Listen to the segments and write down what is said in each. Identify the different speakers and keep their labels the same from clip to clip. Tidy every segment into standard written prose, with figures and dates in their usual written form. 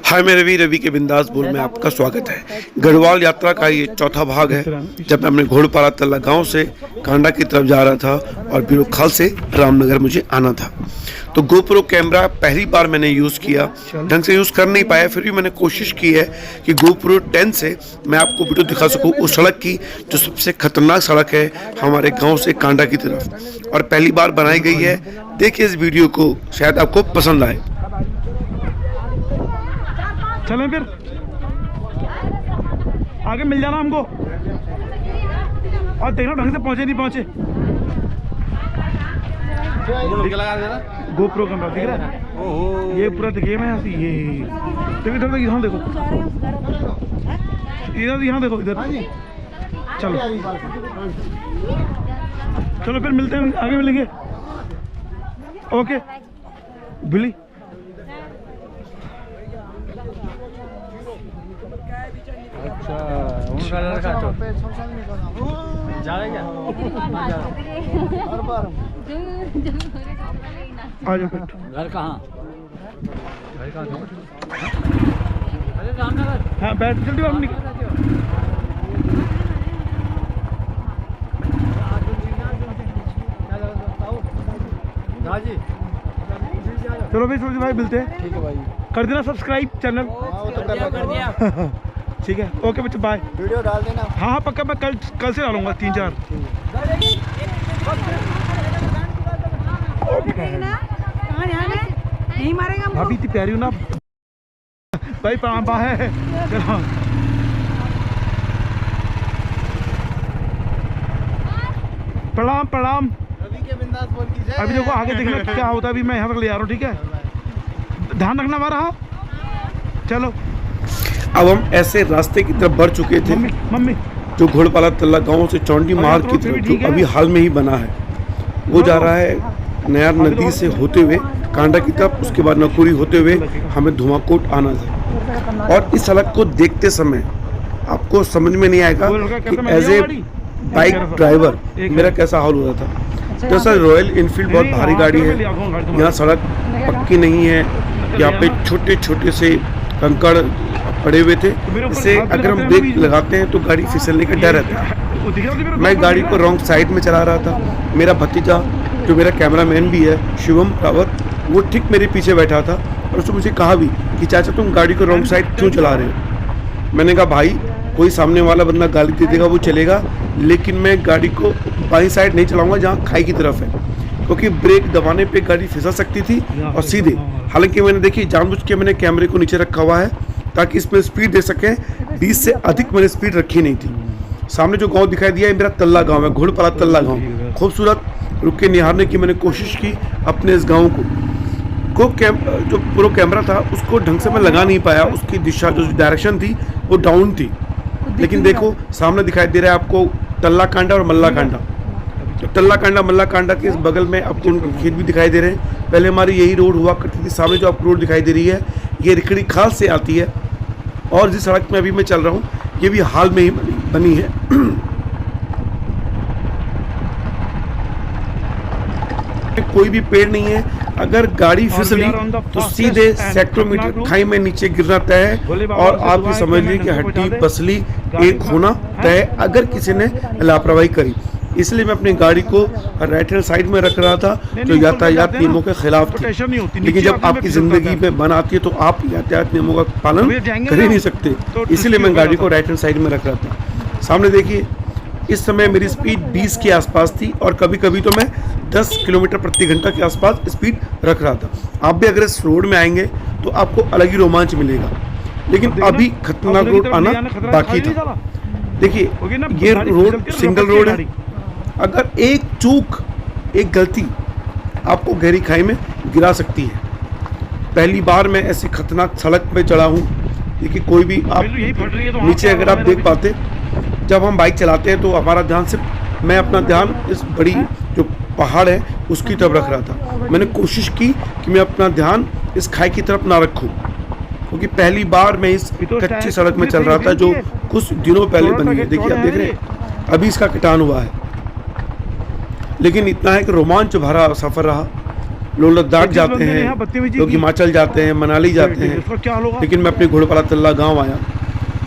Speaker 1: हाय मेरे वीर रवि के बिंदास बोल में आपका स्वागत है। गढ़वाल यात्रा का ये चौथा भाग है। जब मैं अपने घोड़पाला तल्ला गांव से कांडा की तरफ जा रहा था और फिर खाल से रामनगर मुझे आना था, तो गोप्रो कैमरा पहली बार मैंने यूज़ किया। ढंग से यूज़ कर नहीं पाया, फिर भी मैंने कोशिश की है कि गोप्रो 10 से मैं आपको वीडियो दिखा सकूँ उस सड़क की जो सबसे खतरनाक सड़क है हमारे गाँव से कांडा की तरफ, और पहली बार बनाई गई है। देखिए इस वीडियो को, शायद आपको पसंद आए।
Speaker 2: चलें फिर आगे मिल जाना हमको, और देखना ढंग से पहुंचे नहीं पहुंचे। गोप्रो कैमरा दिख रहा है, ये पूरा दिखे मैं यहाँ से। ये देखो इधर, यहाँ देखो, इधर यहाँ देखो, इधर। चलो चलो फिर मिलते हैं, आगे मिलेंगे। ओके बिली।
Speaker 3: अच्छा उनका लड़का तो जा रहा है क्या?
Speaker 2: आ जाओ।
Speaker 3: घर कहाँ? घर कहाँ? अरे रामनगर।
Speaker 2: हाँ बैठ जल्दी बाहर निकल। चलो भाई सूरज भाई मिलते हैं।
Speaker 3: ठीक है भाई,
Speaker 2: कर देना सब्सक्राइब चैनल।
Speaker 3: कर दिया।
Speaker 2: ठीक है, ओके बच्चे, बाय।
Speaker 3: वीडियो डाल देना।
Speaker 2: हाँ हाँ पक्का, मैं कल से डालूंगा 3-4।
Speaker 4: नहीं मारेगा
Speaker 2: भाभी इतनी प्यारी हो ना भाई। पा है, चलो प्रणाम प्रणाम।
Speaker 3: रवि के बिंदास बोल की जय।
Speaker 2: अभी देखो आगे देखना क्या होता है। अभी मैं यहाँ तक ले जा रहा हूँ, ठीक है, ध्यान रखना हमारा। हाँ चलो।
Speaker 1: अब हम ऐसे रास्ते की तरफ बढ़ चुके थे
Speaker 2: मम्मी
Speaker 1: जो घोड़पाला तल्ला गांव से चौंडी मार्ग की तरफ, जो अभी हाल में ही बना है। वो जा रहा है नयार नदी से होते हुए कांडा की तरफ, उसके बाद नकुरी होते हुए हमें धुआंकोट आना था। और इस सड़क को देखते समय आपको समझ में नहीं आएगा कि एज ए बाइक ड्राइवर मेरा कैसा हाल हो रहा था। दरअसल रॉयल इनफील्ड बहुत भारी गाड़ी है, यहाँ सड़क पक्की नहीं है, यहाँ पे छोटे छोटे से कंकड़ पड़े हुए थे, इससे अगर हम ब्रेक लगाते हैं तो गाड़ी फिसलने का डर रहता है। मैं गाड़ी को रॉन्ग साइड में चला रहा था। मेरा भतीजा जो मेरा कैमरामैन भी है, शिवम रावत, वो ठीक मेरे पीछे बैठा था और उसने मुझे कहा भी कि चाचा तुम गाड़ी को रॉन्ग साइड क्यों चला रहे हो। मैंने कहा भाई कोई सामने वाला बंदा गाली दे देगा वो चलेगा, लेकिन मैं गाड़ी को बाईं साइड नहीं चलाऊंगा जहाँ खाई की तरफ है, क्योंकि ब्रेक दबाने पे गाड़ी फिसल सकती थी और सीधे। हालांकि मैंने देखी जानबूझ के मैंने कैमरे को नीचे रखा हुआ है ताकि इसमें स्पीड दे सकें। 20 से अधिक मैंने स्पीड रखी नहीं थी। सामने जो गांव दिखाई दिया है मेरा तल्ला गांव है, घोड़पाला तल्ला गांव। खूबसूरत रुक के निहारने की मैंने कोशिश की अपने इस गांव को जो प्रो कैमरा था उसको ढंग से मैं लगा नहीं पाया। उसकी दिशा जो डायरेक्शन थी वो डाउन थी। लेकिन देखो सामने दिखाई दे रहा है आपको तल्ला कांडा और मल्ला कांडा। तो तल्ला कांडा मल्ला कांडा के इस बगल में आपको उनके खेत भी दिखाई दे रहे हैं। पहले हमारी यही रोड हुआ करती थी। सामने जो आपको रोड दिखाई दे रही है ये रिखड़ी खाल से आती है, और जिस सड़क में अभी मैं चल रहा हूँ ये भी हाल में ही बनी है। कोई भी पेड़ नहीं है। अगर गाड़ी फिसली तो सीधे सैकड़ों मीटर खाई में नीचे गिरना तय है, और आप ये समझ लीजिए कि हड्डी पसली एक होना तय है अगर किसी ने लापरवाही करी। इसलिए मैं अपनी गाड़ी को राइट हैंड साइड में रख रहा था जो यातायात नियमों के खिलाफ थी। लेकिन जब आपकी ज़िंदगी में बन आती है तो आप यातायात नियमों का पालन कर ही नहीं सकते, इसलिए मैं गाड़ी को राइट हैंड साइड में रख रहा था। सामने देखिए इस समय मेरी स्पीड 20 के आसपास थी, और कभी कभी तो मैं 10 किलोमीटर प्रति घंटा के आसपास स्पीड रख रहा था। आप भी अगर इस रोड में आएंगे तो आपको अलग ही रोमांच मिलेगा। लेकिन अभी खतरनाक रोड आना बाकी था। देखिए ये रोड सिंगल रोड है। अगर एक चूक, एक गलती आपको गहरी खाई में गिरा सकती है। पहली बार मैं ऐसी खतरनाक सड़क पे चढ़ा हूँ। देखिए कोई भी आप नीचे अगर आप देख पाते, जब हम बाइक चलाते हैं तो हमारा ध्यान सिर्फ, मैं अपना ध्यान इस बड़ी जो पहाड़ है उसकी तरफ रख रहा था। मैंने कोशिश की कि मैं अपना ध्यान इस खाई की तरफ ना रखूं, क्योंकि पहली बार मैं इस कच्ची सड़क में चल रहा था जो कुछ दिनों पहले बनी है। देखिए आप देख रहे हैं अभी इसका कटान हुआ है। लेकिन इतना है कि रोमांच भरा सफ़र रहा। लोग लद्दाख
Speaker 2: 25
Speaker 1: जाते
Speaker 2: बंदे ने
Speaker 1: हैं,
Speaker 2: यहाँ बदतमीजी
Speaker 1: लोग
Speaker 2: की।
Speaker 1: हिमाचल जाते हैं, मनाली जाते हैं,
Speaker 2: उसका क्या होगा?
Speaker 1: लेकिन मैं अपने घोड़पाला तल्ला गांव आया।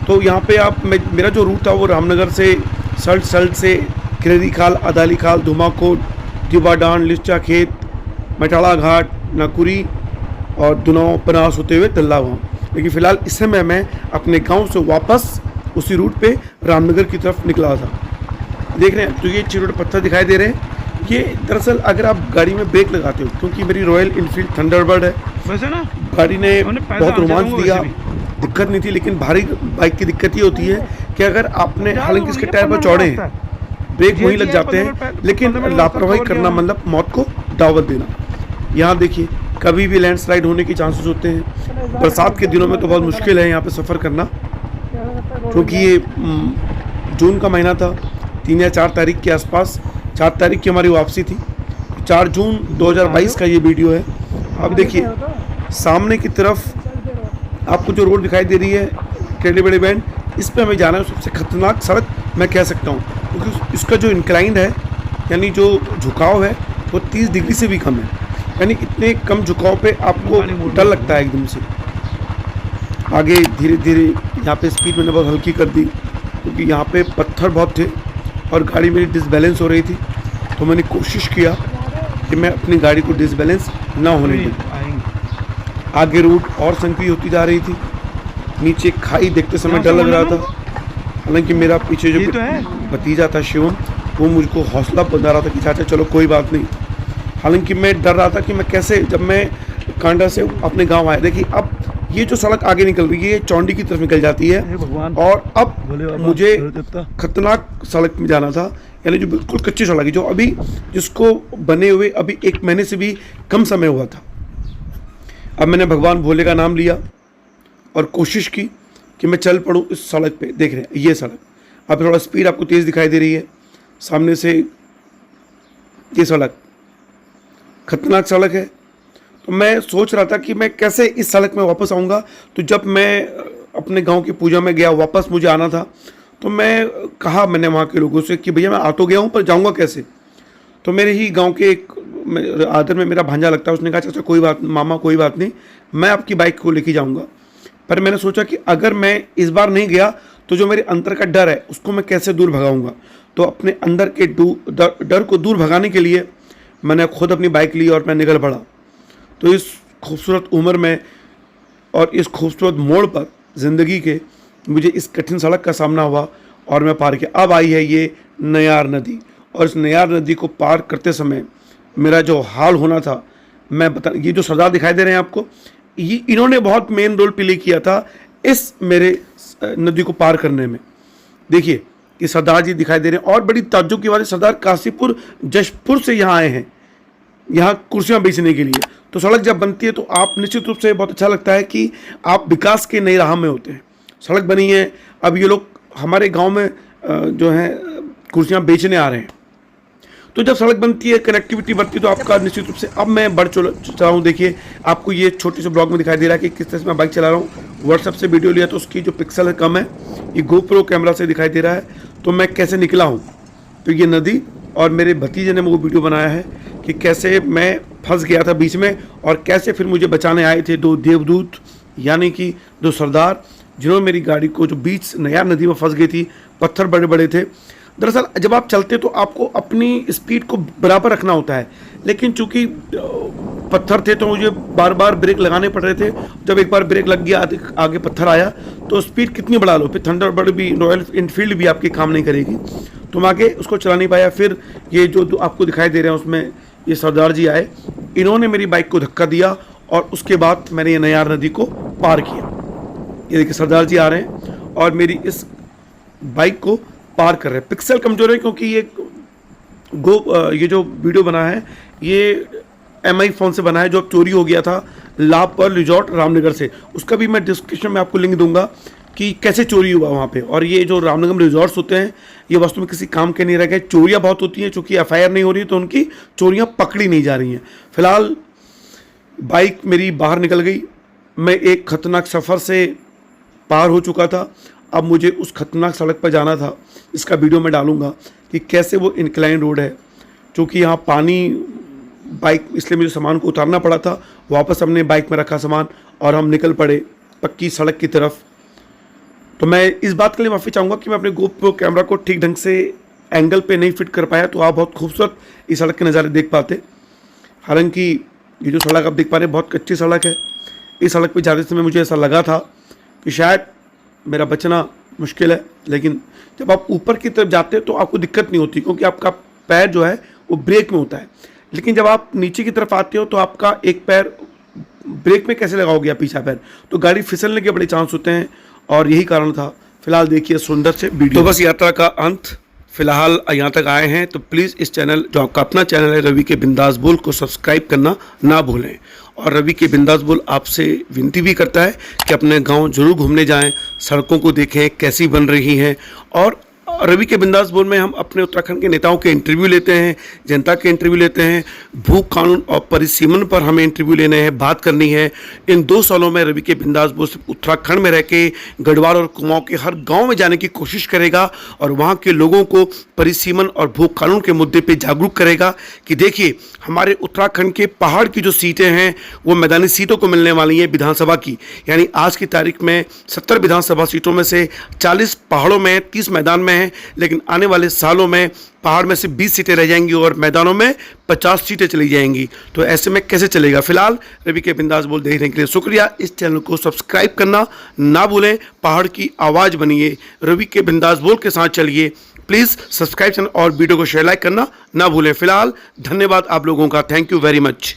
Speaker 1: तो यहाँ पे मेरा जो रूट था वो रामनगर से सल्ट से खिरेरी खाल, अदाली खाल, धुमाकोट, दिवाडान, लिस्चा खेत, मटाड़ा घाट, नाकुरी और दुनाव पनास होते हुए तल्ला गाँव। लेकिन फ़िलहाल इस समय मैं अपने गांव से वापस उसी रूट पे रामनगर की तरफ निकला था। देख रहे हैं तो ये चिरोट पत्थर दिखाई दे रहे हैं, ये दरअसल अगर आप गाड़ी में ब्रेक लगाते हो, क्योंकि मेरी रॉयल इनफील्ड थंडरबर्ड है,
Speaker 2: वैसे ना
Speaker 1: गाड़ी ने बहुत रोमांच दिया,
Speaker 2: वैसे
Speaker 1: दिक्कत नहीं थी। लेकिन भारी बाइक की दिक्कत ये होती है कि अगर आपने, हालांकि इसके टायर पर चौड़े हैं, ब्रेक वहीं लग जाते हैं, लेकिन लापरवाही करना मतलब मौत को दावत देना। यहाँ देखिए कभी भी लैंडस्लाइड होने के चांसेस होते हैं। बरसात के दिनों में तो बहुत मुश्किल है यहाँ पे सफ़र करना, क्योंकि ये जून का महीना था, 3 या 4 तारीख के आसपास, 4 तारीख की हमारी वापसी थी। 4 जून 2022 का ये वीडियो है। अब देखिए सामने की तरफ आपको जो रोड दिखाई दे रही है टेढ़े बड़े बैंड, इस पे हमें जाना है। सबसे खतरनाक सड़क मैं कह सकता हूँ, क्योंकि इसका जो इंक्लाइंड है, यानी जो झुकाव है, वो 30 डिग्री से भी कम है। यानी इतने कम झुकाव पे आपको डर लगता है एकदम से। आगे धीरे धीरे यहाँ पे स्पीड मैंने बहुत हल्की कर दी, क्योंकि यहाँ पे पत्थर बहुत थे और गाड़ी मेरी डिसबैलेंस हो रही थी। तो मैंने कोशिश किया कि मैं अपनी गाड़ी को डिसबैलेंस ना होने दूँ। आगे रूट और संकरी होती जा रही थी, नीचे खाई देखते समय डर लग रहा था। हालांकि मेरा पीछे जो भतीजा था शिवम, वो मुझको हौसला बना रहा था कि चाचा चलो कोई बात नहीं। हालांकि मैं डर रहा था कि मैं कैसे, जब मैं कांडा से अपने गांव आया, देखिए अब ये जो सड़क आगे निकल रही है ये चौंडी की तरफ निकल जाती है, और अब मुझे खतरनाक सड़क में जाना था, यानी जो बिल्कुल कच्ची सड़क है, जो अभी जिसको बने हुए अभी 1 महीने से भी कम समय हुआ था। अब मैंने भगवान भोले का नाम लिया और कोशिश की कि मैं चल पड़ूँ इस सड़क पे। देख रहे हैं ये सड़क, अब थोड़ा स्पीड आपको तेज़ दिखाई दे रही है, सामने से ये सड़क खतरनाक सड़क है। तो मैं सोच रहा था कि मैं कैसे इस सड़क में वापस आऊँगा। तो जब मैं अपने गांव की पूजा में गया, वापस मुझे आना था, तो मैं कहा मैंने वहाँ के लोगों से कि भैया मैं आ तो गया हूँ पर जाऊँगा कैसे। तो मेरे ही गांव के एक आदर में मेरा भांजा लगता है, उसने कहा चाचा कोई बात मामा कोई बात नहीं, मैं आपकी बाइक को लेके जाऊँगा। पर मैंने सोचा कि अगर मैं इस बार नहीं गया तो जो मेरे अंदर का डर है उसको मैं कैसे दूर भगाऊँगा। तो अपने अंदर के डर को दूर भगाने के लिए मैंने खुद अपनी बाइक ली और मैं निकल पड़ा। तो इस खूबसूरत उम्र में और इस खूबसूरत मोड़ पर ज़िंदगी के मुझे इस कठिन सड़क का सामना हुआ और मैं पार किया। अब आई है ये नयार नदी, और इस नयार नदी को पार करते समय मेरा जो हाल होना था, मैं बता, ये जो सरदार दिखाई दे रहे हैं आपको, ये इन्होंने बहुत मेन रोल प्ले किया था इस मेरे नदी को पार करने में। देखिए ये सरदार जी दिखाई दे रहे हैं, और बड़ी ताज्जुब की बात है, सरदार काशीपुर जशपुर से यहाँ आए हैं, यहाँ कुर्सियाँ बेचने के लिए। तो सड़क जब बनती है तो आप निश्चित रूप से बहुत अच्छा लगता है कि आप विकास के नई राह में होते हैं। सड़क बनी है, अब ये लोग हमारे गांव में जो है कुर्सियाँ बेचने आ रहे हैं। तो जब सड़क बनती है, कनेक्टिविटी बढ़ती है, तो आपका निश्चित रूप से, अब मैं बढ़ चला हूँ। देखिए आपको ये छोटे से ब्लॉग में दिखाई दे रहा है कि किस तरह से मैं बाइक चला रहा हूँ। व्हाट्सएप से वीडियो लिया तो उसकी जो पिक्सल है कम है, ये गोप्रो कैमरा से दिखाई दे रहा है। तो मैं कैसे निकला हूँ, तो ये नदी, और मेरे भतीजे ने वो वीडियो बनाया है कि कैसे मैं फंस गया था बीच में, और कैसे फिर मुझे बचाने आए थे 2 देवदूत, यानी कि 2 सरदार, जिन्होंने मेरी गाड़ी को, जो बीच नयार नदी में फंस गई थी, पत्थर बड़े बड़े थे। दरअसल जब आप चलते तो आपको अपनी स्पीड को बराबर रखना होता है, लेकिन चूंकि पत्थर थे तो मुझे बार बार ब्रेक लगाने पड़ रहे थे। जब एक बार ब्रेक लग गया, आगे पत्थर आया, तो स्पीड कितनी बढ़ा लो, फिर थंडरबर्ड भी, रॉयल इनफील्ड भी आपकी काम नहीं करेगी। तो मैं आगे उसको चला नहीं पाया। फिर ये जो आपको दिखाई दे रहे हैं उसमें ये सरदार जी आए, इन्होंने मेरी बाइक को धक्का दिया, और उसके बाद मैंने ये नयार नदी को पार किया। ये देखिए सरदार जी आ रहे हैं और मेरी इस बाइक को पार कर रहे हैं। पिक्सल कमज़ोर है क्योंकि ये जो वीडियो बना है ये MI फ़ोन से बना है, जो अब चोरी हो गया था लाभपर रिजॉर्ट रामनगर से। उसका भी मैं डिस्क्रिप्शन में आपको लिंक दूंगा कि कैसे चोरी हुआ वहाँ पे। और ये जो रामनगर में रिजॉर्ट्स होते हैं ये वास्तव में किसी काम के नहीं रह गए। चोरियाँ बहुत होती हैं, चूँकि FIR नहीं हो रही तो उनकी चोरियाँ पकड़ी नहीं जा रही हैं। फिलहाल बाइक मेरी बाहर निकल गई, मैं एक खतरनाक सफ़र से पार हो चुका था। अब मुझे उस खतरनाक सड़क पर जाना था, इसका वीडियो मैं डालूंगा कि कैसे वो इंक्लाइन रोड है, क्योंकि यहाँ पानी बाइक, इसलिए मुझे सामान को उतारना पड़ा था। वापस हमने बाइक में रखा सामान और हम निकल पड़े पक्की सड़क की तरफ। तो मैं इस बात के लिए माफ़ी चाहूँगा कि मैं अपने GoPro कैमरा को ठीक ढंग से एंगल पे नहीं फिट कर पाया, तो आप बहुत खूबसूरत इस सड़क के नज़ारे देख पाते। हालांकि ये जो सड़क आप देख पा रहे हैं बहुत कच्ची सड़क है। इस सड़क पे जाते समय मुझे ऐसा लगा था कि शायद मेरा बचना मुश्किल है, लेकिन जब आप ऊपर की तरफ जाते हैं तो आपको दिक्कत नहीं होती, क्योंकि आपका पैर जो है वो ब्रेक में होता है। लेकिन जब आप नीचे की तरफ आते हो तो आपका एक पैर ब्रेक में कैसे लगाओगे आप पीछा पैर, तो गाड़ी फिसलने के बड़े चांस होते हैं, और यही कारण था। फिलहाल देखिए सुंदर से वीडियो। तो बस यात्रा का अंत, फिलहाल यहाँ तक आए हैं तो प्लीज़ इस चैनल, जो आपका अपना चैनल है रवि के बिंदास बोल, को सब्सक्राइब करना ना भूलें। और रवि के बिंदास बोल आपसे विनती भी करता है कि अपने गांव जरूर घूमने जाएं, सड़कों को देखें कैसी बन रही हैं। और रवि के बिंदास बोल में हम अपने उत्तराखंड के नेताओं के इंटरव्यू लेते हैं, जनता के इंटरव्यू लेते हैं, भू कानून और परिसीमन पर हमें इंटरव्यू लेने हैं, बात करनी है। इन 2 सालों में रवि के बिंदास बोल सिर्फ उत्तराखंड में रह के गढ़वाल और कुमाऊं के हर गांव में जाने की कोशिश करेगा और वहां के लोगों को परिसीमन और भू कानून के मुद्दे पर जागरूक करेगा कि देखिए हमारे उत्तराखंड के पहाड़ की जो सीटें हैं वो मैदानी सीटों को मिलने वाली हैं विधानसभा की। यानी आज की तारीख में 70 विधानसभा सीटों में से 40 पहाड़ों में, 30 मैदान में है, लेकिन आने वाले सालों में पहाड़ में से 20 सीटें रह जाएंगी और मैदानों में 50 सीटें चली जाएंगी। तो ऐसे में कैसे चलेगा। फिलहाल रवि के बिंदास बोल देखने के लिए शुक्रिया। इस चैनल को सब्सक्राइब करना ना भूलें। पहाड़ की आवाज़ बनिए, रवि के बिंदास बोल के साथ चलिए। प्लीज़ सब्सक्राइब चैनल और वीडियो को शेयर लाइक करना ना भूलें। फिलहाल धन्यवाद आप लोगों का, थैंक यू वेरी मच।